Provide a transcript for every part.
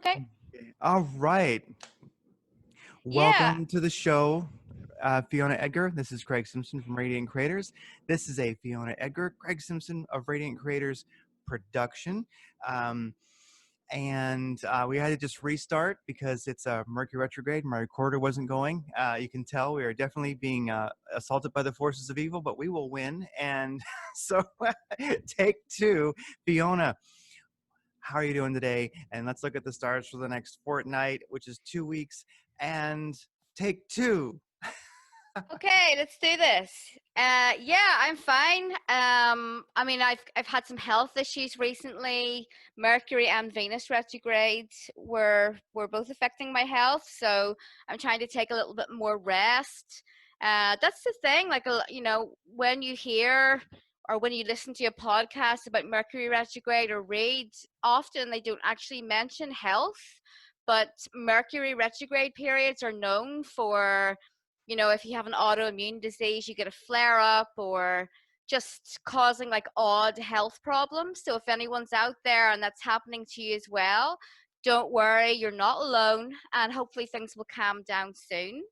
Okay. Okay. All right. Yeah. Welcome to the show, Fiona Edgar. This is Craig Simpson from Radiant Creators. This is a Fiona Edgar, Craig Simpson of Radiant Creators production. Um, and we had to just restart because it's a Mercury retrograde. My recorder wasn't going. You can tell we are definitely being assaulted by the forces of evil, but we will win. And so, take two, Fiona. How are you doing today? And let's look at the stars for the next fortnight, which is 2 weeks. And take two. Okay, let's do this. Yeah, I'm fine. I mean, I've had some health issues recently. Mercury and Venus retrograde were both affecting my health, so I'm trying to take a little bit more rest. That's the thing. Like, when you hear or when you listen to a podcast about Mercury retrograde or read, often they don't actually mention health, but Mercury retrograde periods are known for, if you have an autoimmune disease, you get a flare up or just causing like odd health problems. So if anyone's out there and that's happening to you as well, don't worry, you're not alone, and hopefully things will calm down soon.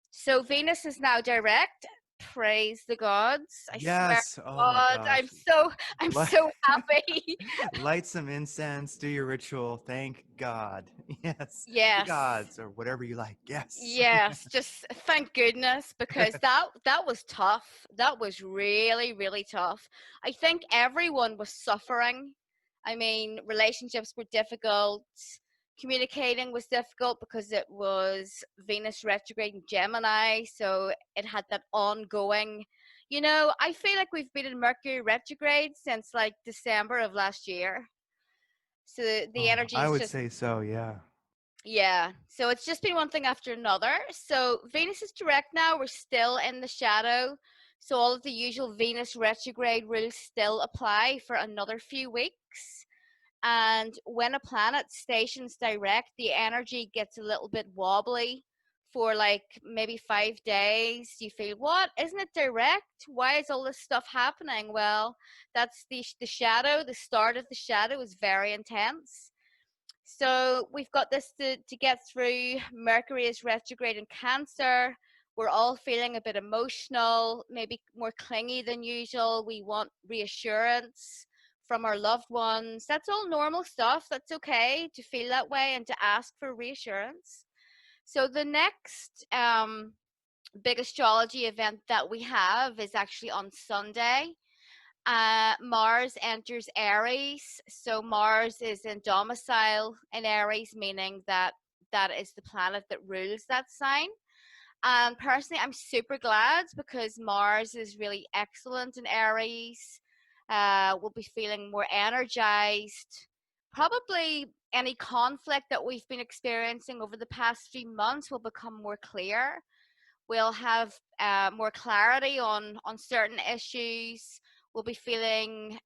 So Venus is now direct. Praise the gods. I swear Yes. to Oh my God, gosh. I'm Li- so happy. Light some incense, do your ritual. Thank God. Yes. The Yes. gods or whatever you like. Yes. Yes, just thank goodness, because that was tough. That was really, really tough. I think everyone was suffering. I mean, relationships were difficult. Communicating was difficult because it was Venus retrograde in Gemini, so it had that ongoing. I feel like we've been in Mercury retrograde since like December of last year. So the Oh, energy I is would just, say so. Yeah. yeah, so it's just been one thing after another. So Venus is direct now. We're still in the shadow. So all of the usual Venus retrograde rules still apply for another few weeks. And when a planet stations direct, the energy gets a little bit wobbly for like maybe 5 days. You feel, what? Isn't it direct? Why is all this stuff happening? Well, that's the shadow. The start of the shadow is very intense. So we've got this to get through. Mercury is retrograde in Cancer. We're all feeling a bit emotional, maybe more clingy than usual. We want reassurance from our loved ones. That's all normal stuff. That's okay to feel that way and to ask for reassurance. So the next big astrology event that we have is actually on Sunday. Mars enters Aries. So Mars is in domicile in Aries, meaning that that is the planet that rules that sign. And personally, I'm super glad because Mars is really excellent in Aries. We'll be feeling more energized. Probably any conflict that we've been experiencing over the past few months will become more clear. We'll have more clarity on certain issues. We'll be feeling,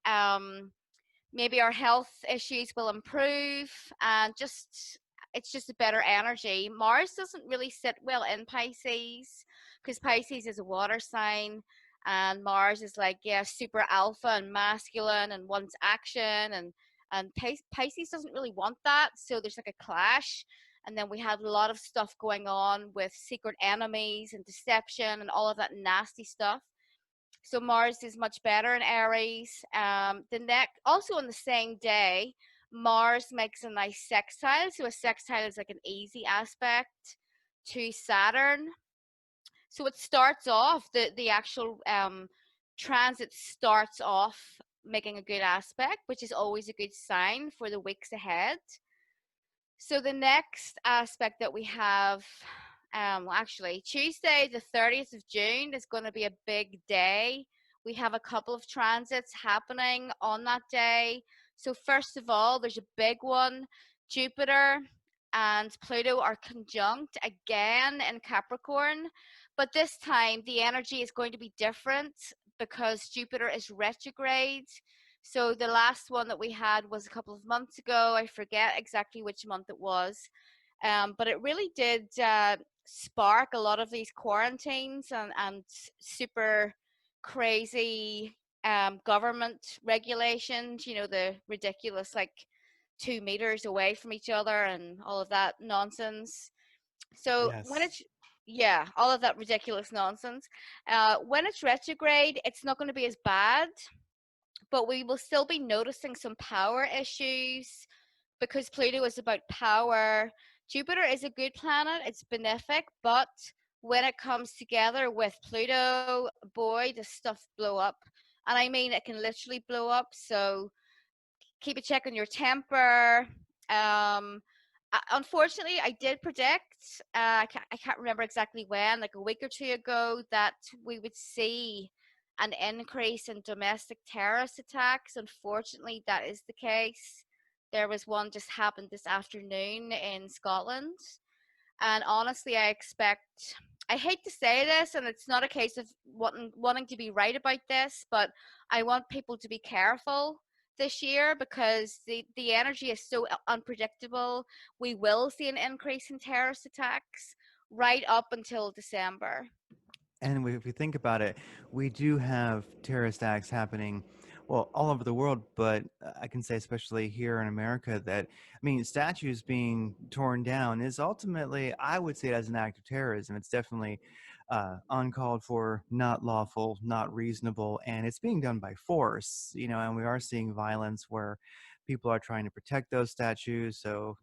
maybe our health issues will improve, and just it's just a better energy. Mars doesn't really sit well in Pisces because Pisces is a water sign, and Mars is like, yeah, super alpha and masculine and wants action, and Pisces doesn't really want that. So there's like a clash. And then we have a lot of stuff going on with secret enemies and deception and all of that nasty stuff. So Mars is much better in Aries. The next, also on the same day, Mars makes a nice sextile. So a sextile is like an easy aspect to Saturn. So it starts off, the actual transit starts off making a good aspect, which is always a good sign for the weeks ahead. So the next aspect that we have, actually, Tuesday, the 30th of June is going to be a big day. We have a couple of transits happening on that day. So first of all, there's a big one. Jupiter and Pluto are conjunct again in Capricorn, but this time the energy is going to be different because Jupiter is retrograde. So the last one that we had was a couple of months ago. I forget exactly which month it was, but it really did spark a lot of these quarantines and super crazy government regulations. The ridiculous, like, 2 meters away from each other and all of that nonsense. So when Yes. it's, yeah, all of that ridiculous nonsense. When it's retrograde, it's not going to be as bad, but we will still be noticing some power issues because Pluto is about power. Jupiter is a good planet, it's benefic, but when it comes together with Pluto, boy, does stuff blow up. And I mean, it can literally blow up. So keep a check on your temper. Unfortunately, I did predict, I can't remember exactly when, like a week or two ago, that we would see an increase in domestic terrorist attacks. Unfortunately, that is the case. There was one just happened this afternoon in Scotland. And honestly, I hate to say this, and it's not a case of wanting to be right about this, but I want people to be careful this year because the energy is so unpredictable. We will see an increase in terrorist attacks right up until December. And if we think about it, we do have terrorist acts happening, well, all over the world, but I can say, especially here in America, that, I mean, statues being torn down is ultimately, I would say, it as an act of terrorism. It's definitely uncalled for, not lawful, not reasonable, and it's being done by force, and we are seeing violence where people are trying to protect those statues. So,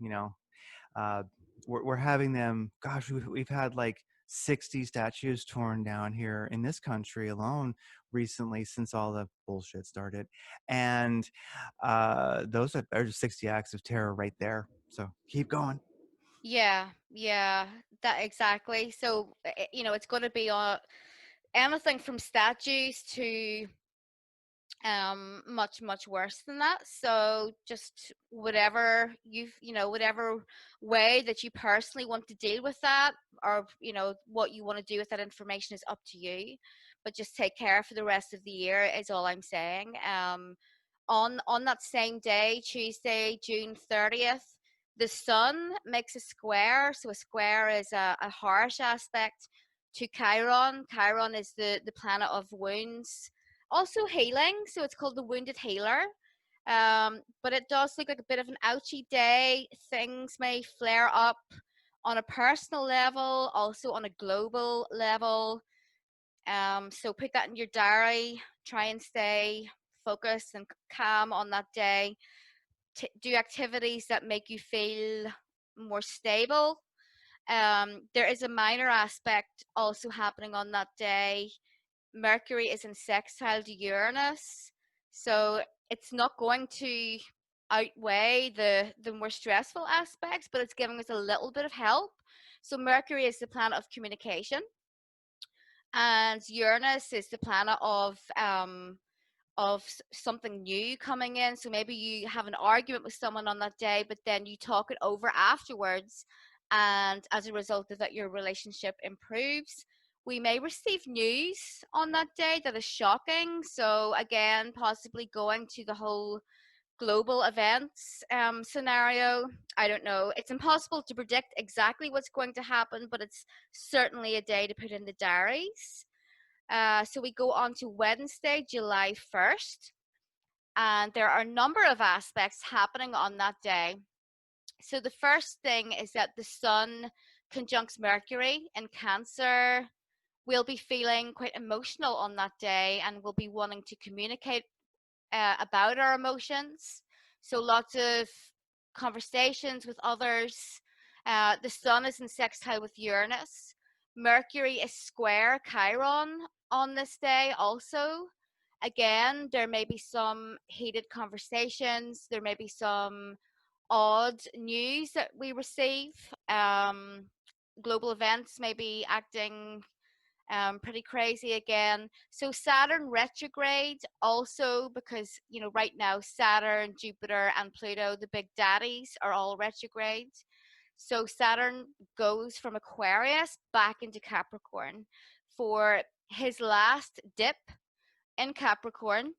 uh, we're having them. Gosh, we've had like 60 statues torn down here in this country alone recently since all the bullshit started, and those are just 60 acts of terror right there. So keep going. Yeah, yeah, that exactly. So, it's going to be anything from statues to much worse than that. So just whatever whatever way that you personally want to deal with that, or what you want to do with that information, is up to you, but just take care for the rest of the year is all I'm saying. On that same day, Tuesday, June 30th, the sun makes a square. So a square is a harsh aspect to Chiron. Chiron is the planet of wounds, also healing. So it's called the wounded healer. But it does look like a bit of an ouchy day. Things may flare up on a personal level, also on a global level. So put that in your diary. Try and stay focused and calm on that day. Do activities that make you feel more stable. There is a minor aspect also happening on that day. Mercury is in sextile to Uranus, so it's not going to outweigh the more stressful aspects, but it's giving us a little bit of help. So Mercury is the planet of communication, and Uranus is the planet of something new coming in. So maybe you have an argument with someone on that day, but then you talk it over afterwards, and as a result of that, your relationship improves. We may receive news on that day that is shocking. So again, possibly going to the whole global events scenario. I don't know. It's impossible to predict exactly what's going to happen, but it's certainly a day to put in the diaries. So we go on to Wednesday, July 1st, and there are a number of aspects happening on that day. So the first thing is that the sun conjuncts Mercury in Cancer. We'll be feeling quite emotional on that day, and we'll be wanting to communicate about our emotions. So lots of conversations with others. The sun is in sextile with Uranus. Mercury is square Chiron on this day also. Again, there may be some heated conversations. There may be some odd news that we receive. Global events may be acting pretty crazy again. So Saturn retrograde also, because right now Saturn, Jupiter, and Pluto, the big daddies, are all retrograde. So Saturn goes from Aquarius back into Capricorn for his last dip in Capricorn.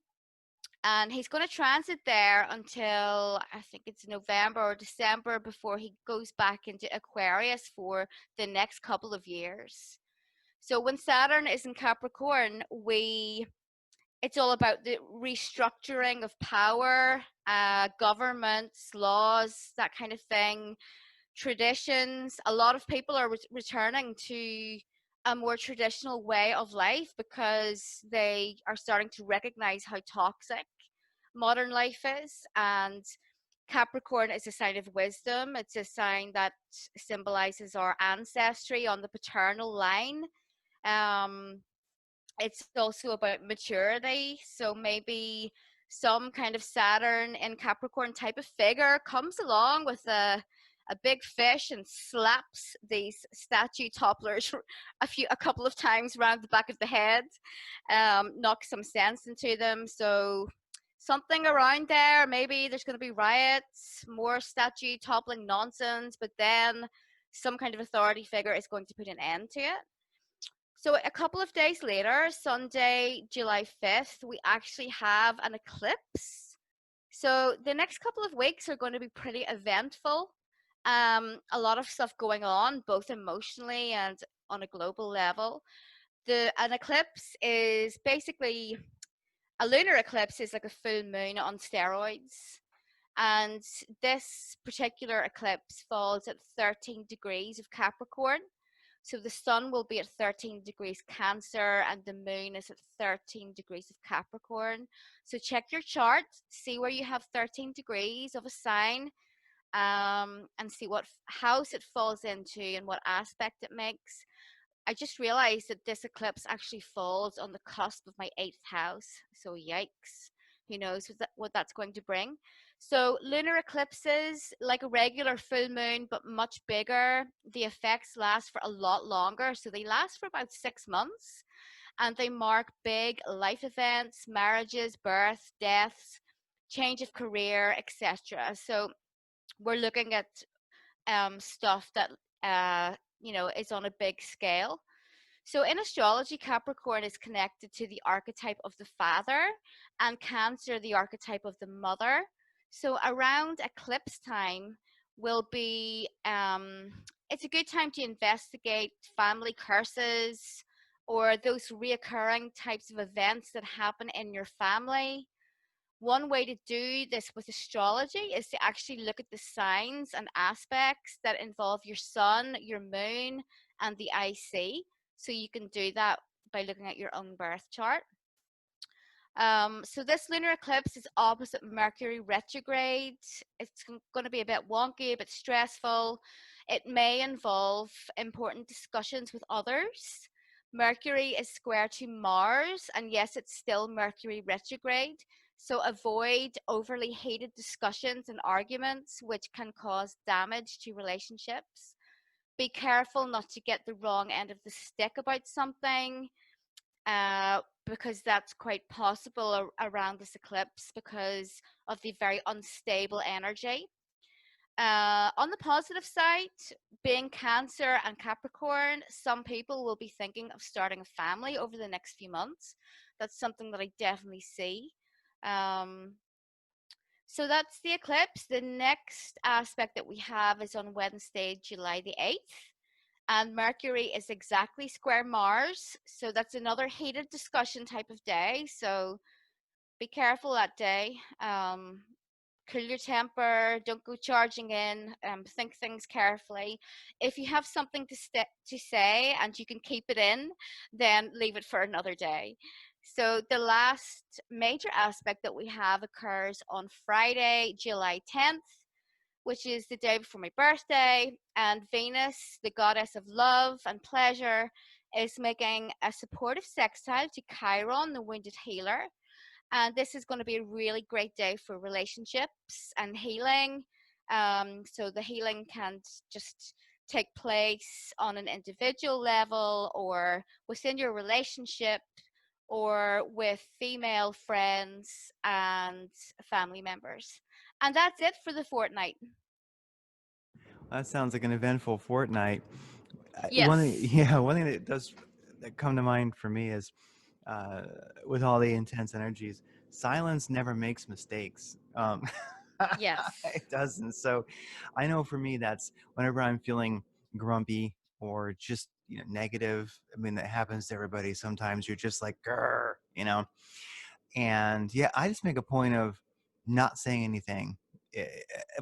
And he's going to transit there until I think it's November or December before he goes back into Aquarius for the next couple of years. So when Saturn is in Capricorn, It's all about the restructuring of power, governments, laws, that kind of thing, traditions. A lot of people are returning to a more traditional way of life because they are starting to recognize how toxic modern life is. And Capricorn is a sign of wisdom. It's a sign that symbolizes our ancestry on the paternal line. Um, it's also about maturity. So maybe some kind of Saturn in Capricorn type of figure comes along with a big fish and slaps these statue topplers a couple of times around the back of the head, knocks some sense into them. So something around there. Maybe there's going to be riots, more statue toppling nonsense, but then some kind of authority figure is going to put an end to it. So a couple of days later, Sunday, July 5th, we actually have an eclipse. So the next couple of weeks are going to be pretty eventful. A lot of stuff going on, both emotionally and on a global level. An eclipse is basically a lunar eclipse is like a full moon on steroids. And this particular eclipse falls at 13 degrees of Capricorn. So the sun will be at 13 degrees Cancer and the moon is at 13 degrees of Capricorn. So check your chart, see where you have 13 degrees of a sign, and see what house it falls into and what aspect it makes. I just realized that this eclipse actually falls on the cusp of my eighth house. So yikes. Who knows what that's going to bring? So lunar eclipses, like a regular full moon, but much bigger. The effects last for a lot longer. So they last for about 6 months and they mark big life events, marriages, births, deaths, change of career, etc. So we're looking at stuff that is on a big scale. So in astrology, Capricorn is connected to the archetype of the father and Cancer, the archetype of the mother. So around eclipse time will be, it's a good time to investigate family curses or those reoccurring types of events that happen in your family. One way to do this with astrology is to actually look at the signs and aspects that involve your sun, your moon, and the IC. So you can do that by looking at your own birth chart. So this lunar eclipse is opposite Mercury retrograde. It's going to be a bit wonky, a bit stressful. It may involve important discussions with others. Mercury is square to Mars, and yes, it's still Mercury retrograde. So avoid overly heated discussions and arguments, which can cause damage to relationships. Be careful not to get the wrong end of the stick about something, because that's quite possible around this eclipse because of the very unstable energy. On the positive side, being Cancer and Capricorn, some people will be thinking of starting a family over the next few months. That's something that I definitely see. Um, so that's the eclipse. The next aspect that we have is on Wednesday, July the 8th. And Mercury is exactly square Mars. So that's another heated discussion type of day. So be careful that day. Cool your temper. Don't go charging in. Think things carefully. If you have something to say and you can keep it in, then leave it for another day. So the last major aspect that we have occurs on Friday, July 10th, which is the day before my birthday. And Venus, the goddess of love and pleasure, is making a supportive sextile to Chiron, the wounded healer. And this is going to be a really great day for relationships and healing. So the healing can just take place on an individual level or within your relationship or with female friends and family members. And that's it for the fortnight. That sounds like an eventful fortnight. One thing, Yes. yeah, one thing that come to mind for me is, uh, with all the intense energies, silence never makes mistakes. Yes. It doesn't. So, I know for me, that's whenever I'm feeling grumpy or just negative. I mean, that happens to everybody. Sometimes you're just like, grr, And yeah, I just make a point of not saying anything. Eh,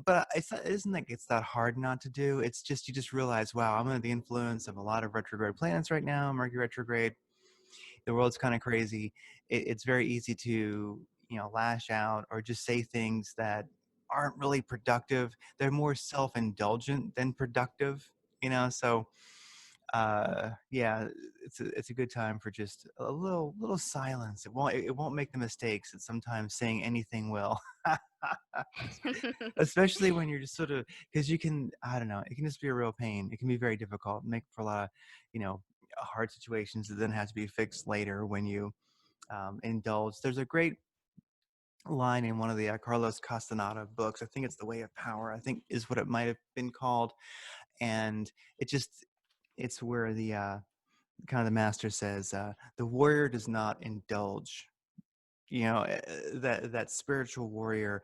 but it's not, it isn't like it's that hard not to do. It's just you just realize, wow, I'm under the influence of a lot of retrograde planets right now. Mercury retrograde, the world's kind of crazy. It's very easy to, lash out or just say things that aren't really productive. They're more self-indulgent than productive, so yeah, it's a good time for just a little silence. It won't make the mistakes that sometimes saying anything will. Especially when you're just sort of, because you can, I don't know, it can just be a real pain. It can be very difficult, make for a lot of, you know hard situations that then have to be fixed later when you indulge. There's a great line in one of the Carlos Castaneda books. I think it's The Way of Power, I think is what it might have been called. And it's where the kind of the master says, the warrior does not indulge. That spiritual warrior,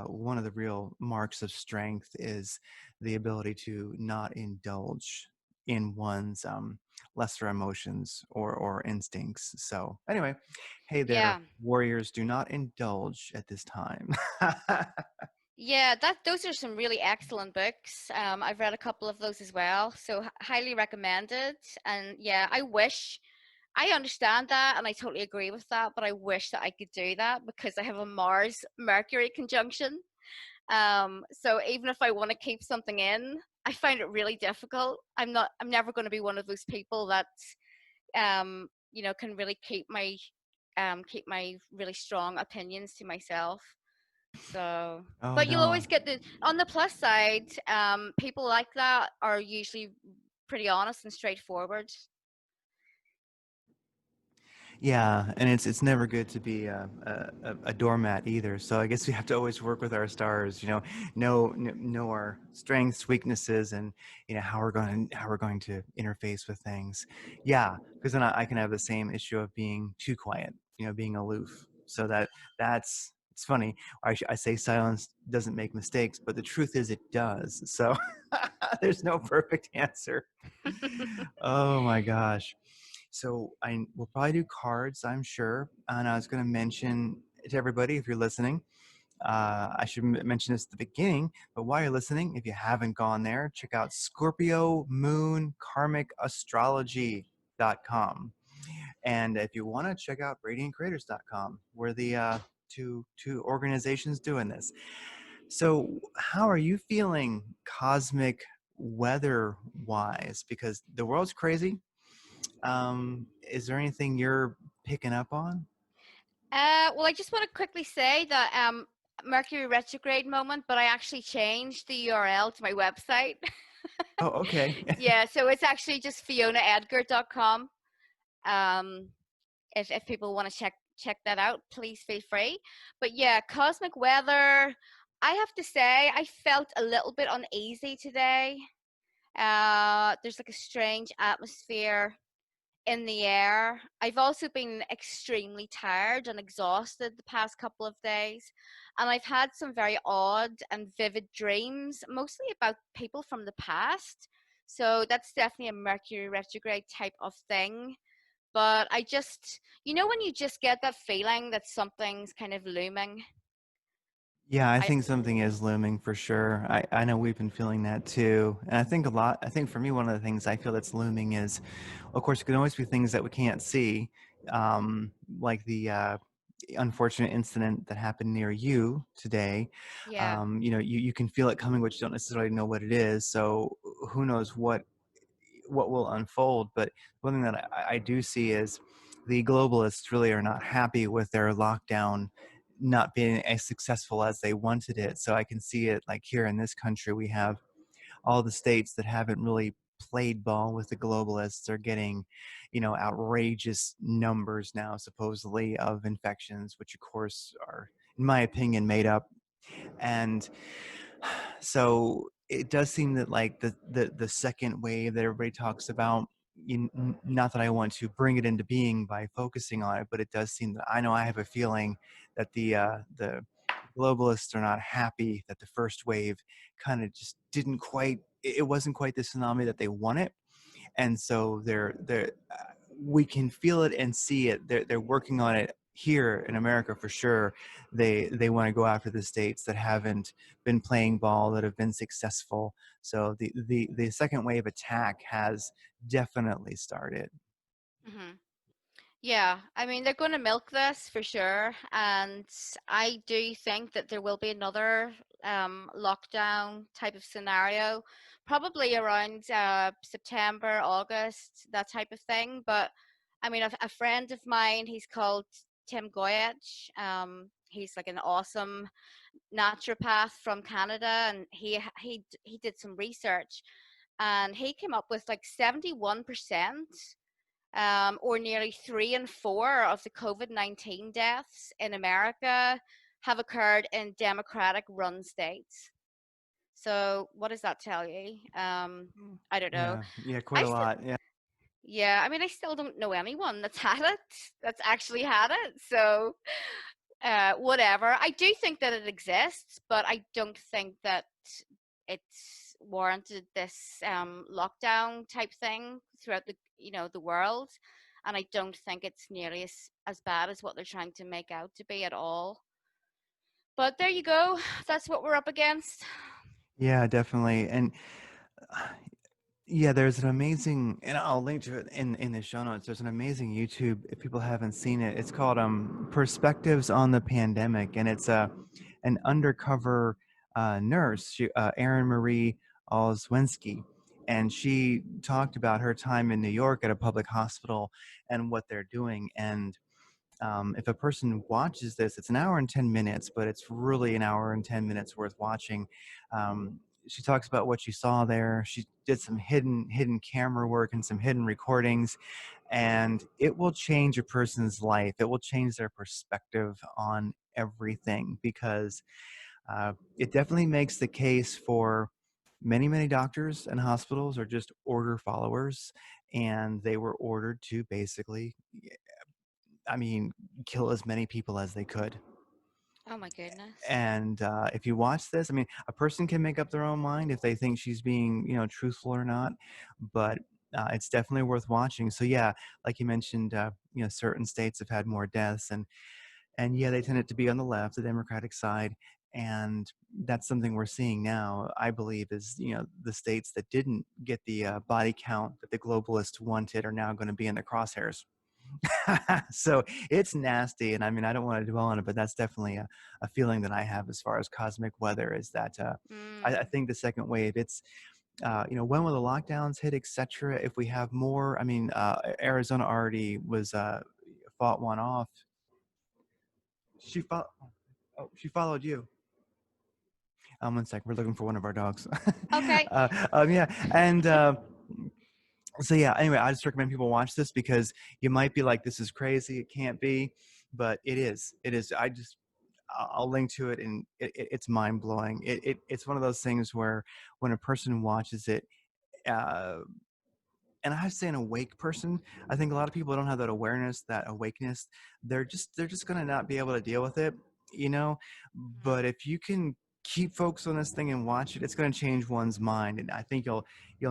one of the real marks of strength is the ability to not indulge in one's lesser emotions or instincts. So anyway, hey there, Yeah. warriors, do not indulge at this time. Yeah, that those are some really excellent books. I've read a couple of those as well, so highly recommended. And yeah, I understand that and I totally agree with that, but I wish that I could do that because I have a Mars Mercury conjunction. So even if I want to keep something in, I find it really difficult. I'm never going to be one of those people that can really keep my really strong opinions to myself. So, Oh but you'll no. always get on the plus side, people like that are usually pretty honest and straightforward. Yeah, and it's never good to be a doormat either. So I guess we have to always work with our stars. Know our strengths, weaknesses, and how we're going to interface with things. Yeah, because then I can have the same issue of being too quiet. Being aloof. So that's it's funny. I say silence doesn't make mistakes, but the truth is it does. So there's no perfect answer. Oh my gosh. So I will probably do cards, I'm sure. And I was going to mention to everybody, if you're listening, I should mention this at the beginning, but while you're listening, if you haven't gone there, check out Scorpio Moon Karmic Astrology.com. And if you want to check out radiantcreators.com, we're the two organizations doing this. So how are you feeling cosmic weather wise? Because the world's crazy. Is there anything you're picking up on? Well, I just want to quickly say that Mercury retrograde moment, but I actually changed the URL to my website. Oh, okay. Yeah, so it's actually just FionaEdgar.com. Um, if people want to check that out, please feel free. But yeah, cosmic weather. I have to say, I felt a little bit uneasy today. There's like a strange atmosphere in the air. I've also been extremely tired and exhausted the past couple of days, and I've had some very odd and vivid dreams, mostly about people from the past. So that's definitely a Mercury retrograde type of thing. But when you just get that feeling that something's kind of looming. Yeah, I I think something is looming for sure. I know we've been feeling that too. And I think for me, one of the things I feel that's looming is, of course, it can always be things that we can't see, like the unfortunate incident that happened near you today. Yeah. You can feel it coming, but you don't necessarily know what it is. So who knows what will unfold. But one thing that I do see is the globalists really are not happy with their lockdown not being as successful as they wanted it. So I can see it like here in this country, we have all the states that haven't really played ball with the globalists are getting, outrageous numbers now, supposedly, of infections, which of course are, in my opinion, made up. And so it does seem that like the second wave that everybody talks about, not that I want to bring it into being by focusing on it, but it does seem that I have a feeling that the globalists are not happy that the first wave kind of just didn't quite, it wasn't quite the tsunami that they wanted. And so we can feel it and see it. They're working on it here in America for sure, they want to go after the states that haven't been playing ball, that have been successful. So the second wave attack has definitely started. Hmm. Yeah, I mean, they're going to milk this for sure. And I do think that there will be another lockdown type of scenario, probably around September, August, that type of thing. But I mean, a friend of mine, he's called Tim Goyech. He's like an awesome naturopath from Canada, and he did some research, and he came up with like 71%, or nearly 3 in 4 of the COVID-19 deaths in America have occurred in Democratic run states. So, what does that tell you? I don't know. Yeah, yeah, quite I a still, lot. Yeah. yeah, I mean, I still don't know anyone that's had it, that's actually had it. So, whatever. I do think that it exists, but I don't think that it's warranted this lockdown type thing throughout the world, and I don't think it's nearly as bad as what they're trying to make out to be at all. But there you go. That's what we're up against. Yeah, definitely. And yeah, there's an amazing, and I'll link to it in the show notes. There's an amazing YouTube, if people haven't seen it. It's called Perspectives on the Pandemic, and it's an undercover nurse, Erin Marie Olszewski, and she talked about her time in New York at a public hospital and what they're doing. And if a person watches this, it's an hour and 10 minutes, but it's really an hour and 10 minutes worth watching. She talks about what she saw there. She did some hidden camera work and some hidden recordings, and it will change a person's life. It will change their perspective on everything, because it definitely makes the case for many doctors and hospitals are just order followers, and they were ordered to basically, I mean, kill as many people as they could. Oh my goodness. And if you watch this, I mean, a person can make up their own mind if they think she's being, truthful or not. But it's definitely worth watching. So yeah, like you mentioned, certain states have had more deaths, and yeah, they tended to be on the left, the Democratic side. And that's something we're seeing now, I believe, is the states that didn't get the body count that the globalists wanted are now going to be in the crosshairs. So it's nasty, and I mean, I don't want to dwell on it, but that's definitely a feeling that I have as far as cosmic weather, is that I Mm. think the second wave, it's when will the lockdowns hit, etc. If we have more, I mean, Arizona already was fought one off. She followed you. 1 sec, we're looking for one of our dogs. Okay. Yeah, and so yeah, anyway, I just recommend people watch this, because you might be like, this is crazy, it can't be, but it is. I'll link to it, and it's mind-blowing. It's one of those things where when a person watches it, uh, and I say an awake person, I think a lot of people don't have that awareness, that awakeness. They're just gonna not be able to deal with it, you know. Mhm. But if you can keep focus on this thing and watch it, it's gonna change one's mind. And I think you'll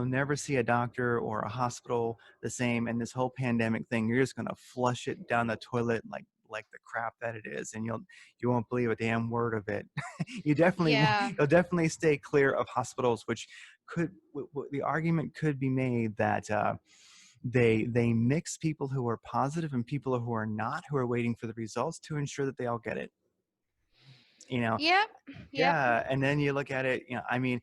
never see a doctor or a hospital the same. And this whole pandemic thing, you're just gonna flush it down the toilet like the crap that it is, and you won't believe a damn word of it. Yeah. You'll definitely stay clear of hospitals, which could the argument could be made that they mix people who are positive and people who are not, who are waiting for the results, to ensure that they all get it. You know, Yep. Yep. yeah. And then you look at it. I mean,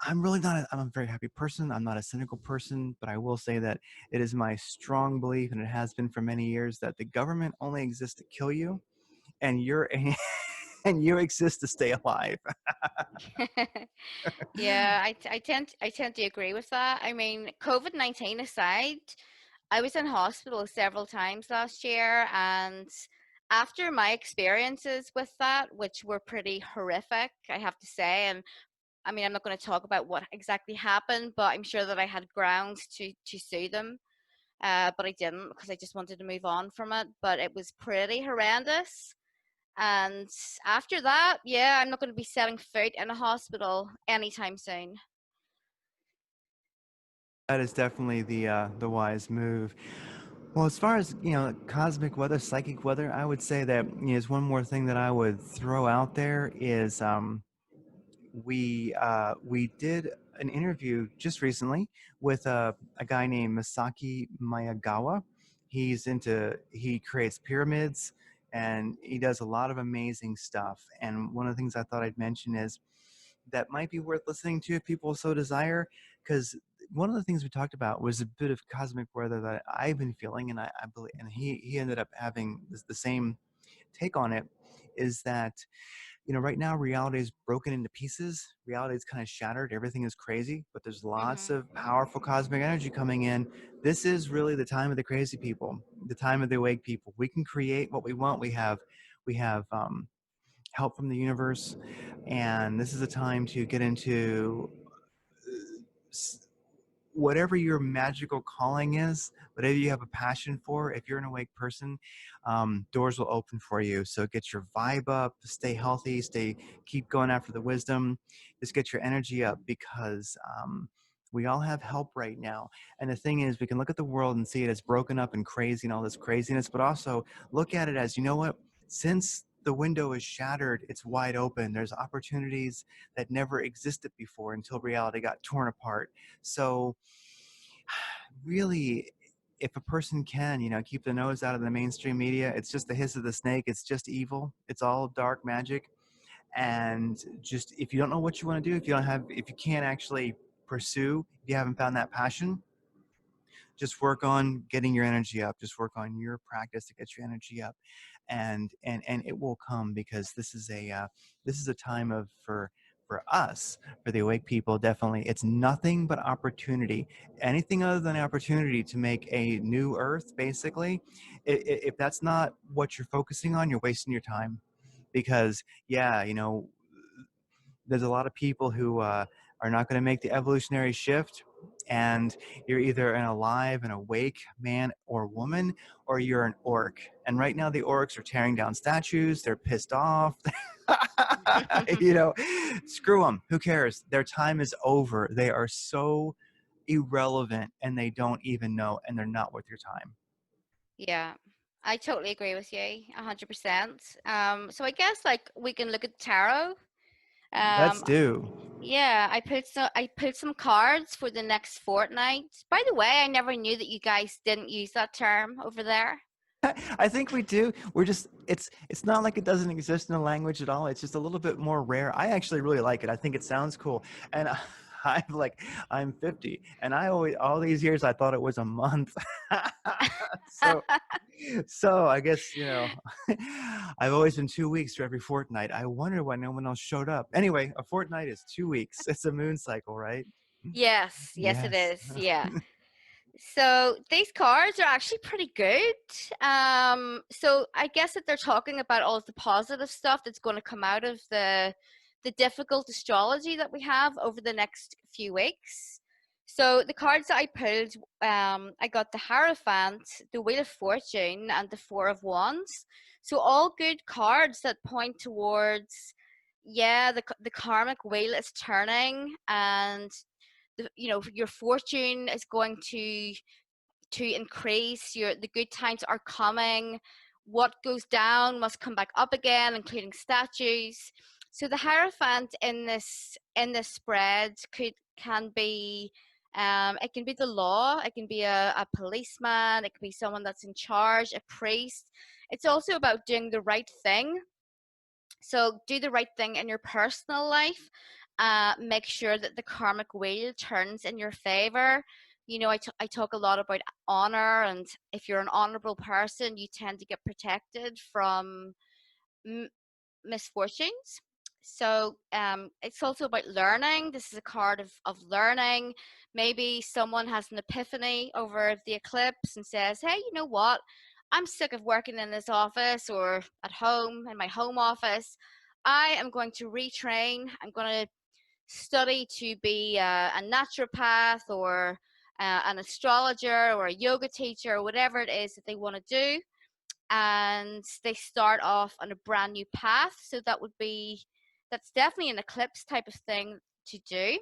I'm a very happy person. I'm not a cynical person, but I will say that it is my strong belief, and it has been for many years, that the government only exists to kill you, and you're and you exist to stay alive. Yeah, I tend to agree with that. I mean, COVID-19 aside, I was in hospital several times last year, and after my experiences with that, which were pretty horrific, I have to say, and I mean, I'm not going to talk about what exactly happened, but I'm sure that I had grounds to sue them. But I didn't, because I just wanted to move on from it. But it was pretty horrendous. And after that, yeah, I'm not going to be setting foot in a hospital anytime soon. That is definitely the wise move. Well, as far as cosmic weather, psychic weather, I would say that is one more thing that I would throw out there is we did an interview just recently with a guy named Masaki Mayagawa. He creates pyramids and he does a lot of amazing stuff. And one of the things I thought I'd mention is that might be worth listening to if people so desire, because one of the things we talked about was a bit of cosmic weather that I've been feeling, and I believe, and he ended up having the same take on it. Is that right now reality is broken into pieces. Reality is kind of shattered. Everything is crazy, but there's lots Hmm. of powerful cosmic energy coming in. This is really the time of the crazy people, the time of the awake people. We can create what we want. We have help from the universe, and this is a time to get into whatever your magical calling is, whatever you have a passion for. If you're an awake person, doors will open for you. So get your vibe up, stay healthy, keep going after the wisdom, just get your energy up, because we all have help right now. And the thing is, we can look at the world and see it as broken up and crazy and all this craziness, but also look at it as, you know what, since the window is shattered, it's wide open. There's opportunities that never existed before until reality got torn apart. So really, if a person can, keep the nose out of the mainstream media, it's just the hiss of the snake. It's just evil. It's all dark magic. And just, if you don't know what you want to do, if you can't actually pursue, if you haven't found that passion, just work on getting your energy up. Just work on your practice to get your energy up, and it will come, because this is a time of for us, for the awake people. Definitely, it's nothing but opportunity. Anything other than opportunity to make a new earth, basically, if that's not what you're focusing on, you're wasting your time. Because yeah, there's a lot of people who are not going to make the evolutionary shift, and you're either an alive and awake man or woman, or you're an orc. And right now the orcs are tearing down statues. They're pissed off. you know Screw them, who cares? Their time is over. They are so irrelevant, and they don't even know, and they're not worth your time. Yeah, I totally agree with you, 100%. So I guess like we can look at tarot. Let's Um, do. yeah, I pulled some cards for the next fortnight. By the way, I never knew that you guys didn't use that term over there. I think we do. We're just it's not like it doesn't exist in the language at all. It's just a little bit more rare. I actually really like it. I think it sounds cool. And I'm 50, and I always, all these years, I thought it was a month. so so I guess, I've always been 2 weeks for every fortnight. I wonder why no one else showed up. Anyway, a fortnight is 2 weeks. It's a moon cycle, right? Yes, yes, it Yes. is. Yeah. So these cards are actually pretty good. So I guess that they're talking about all of the positive stuff that's going to come out of the difficult astrology that we have over the next few weeks. So the cards that I pulled, I got the Hierophant, the Wheel of Fortune, and the Four of Wands. So all good cards that point towards, yeah, the karmic wheel is turning, and your fortune is going to increase. The good times are coming. What goes down must come back up again, including statues. So the Hierophant in this spread can be, it can be the law, it can be a policeman, it can be someone that's in charge, a priest. It's also about doing the right thing. So do the right thing in your personal life. Make sure that the karmic wheel turns in your favor. I talk a lot about honor, and if you're an honorable person, you tend to get protected from m- misfortunes. So it's also about learning. This is a card of learning. Maybe someone has an epiphany over the eclipse and says, hey, you know what? I'm sick of working in this office or at home in my home office. I am going to retrain. I'm going to study to be a naturopath or an astrologer or a yoga teacher or whatever it is that they want to do, and they start off on a brand new path. So that's definitely an eclipse type of thing to do.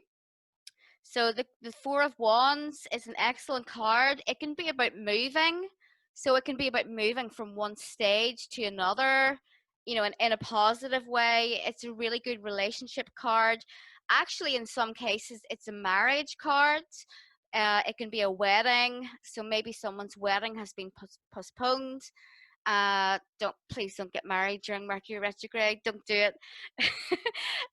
So the Four of Wands is an excellent card. It can be about moving. So it can be about moving from one stage to another, in a positive way. It's a really good relationship card. Actually, in some cases, it's a marriage card. It can be a wedding. So maybe someone's wedding has been postponed. Don't Please don't get married during Mercury retrograde. Don't do it.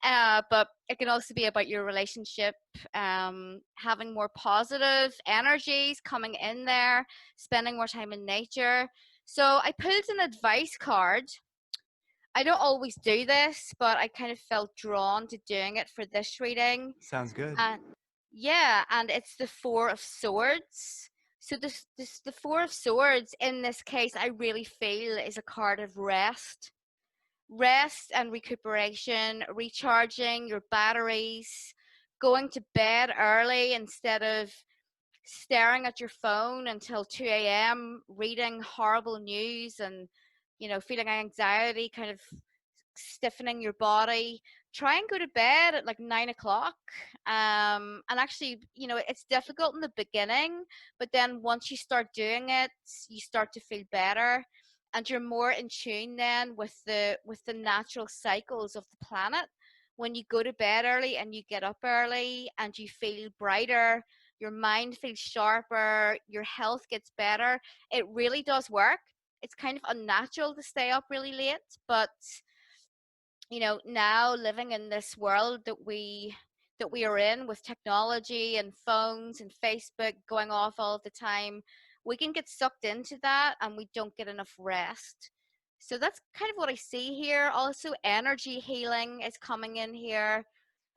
But it can also be about your relationship, having more positive energies coming in there, spending more time in nature. So I pulled an advice card. I don't always do this, but I kind of felt drawn to doing it for this reading. Sounds good. And yeah, and it's the Four of Swords. So the Four of Swords in this case, I really feel is a card of rest and recuperation, recharging your batteries, going to bed early instead of staring at your phone until 2 a.m., reading horrible news and, feeling anxiety, kind of stiffening your body. Try and go to bed at like 9 o'clock. And actually, it's difficult in the beginning, but then once you start doing it, you start to feel better, and you're more in tune then with the natural cycles of the planet. When you go to bed early and you get up early and you feel brighter, your mind feels sharper, your health gets better. It really does work. It's kind of unnatural to stay up really late, but now living in this world that we are in, with technology and phones and Facebook going off all the time, we can get sucked into that and we don't get enough rest. So that's kind of what I see here. Also, energy healing is coming in here.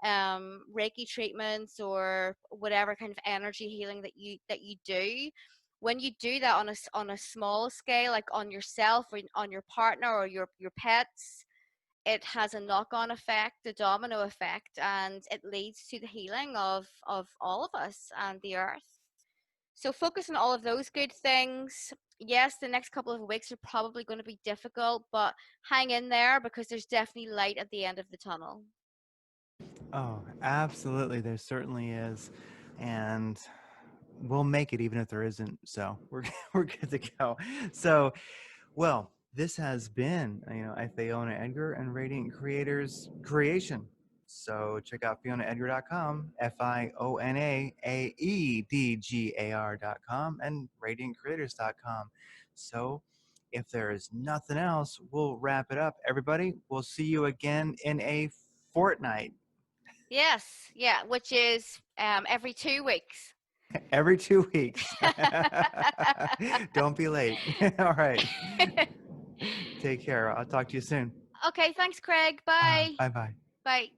Reiki treatments or whatever kind of energy healing that you do. When you do that on a small scale, like on yourself or on your partner or your pets, it has a knock-on effect, a domino effect, and it leads to the healing of all of us and the earth. So focus on all of those good things. Yes, the next couple of weeks are probably going to be difficult, but hang in there because there's definitely light at the end of the tunnel. Oh, absolutely. There certainly is. And we'll make it even if there isn't. So we're we're good to go. So, well, this has been, a Fiona Edgar and Radiant Creators creation. So check out FionaEdgar.com, FionaAedgar.com, and RadiantCreators.com. So if there is nothing else, we'll wrap it up. Everybody, we'll see you again in a fortnight. Yes, yeah, which is every 2 weeks. Every 2 weeks. Don't be late. All right. Take care. I'll talk to you soon. Okay, thanks, Craig. Bye. Bye bye. Bye.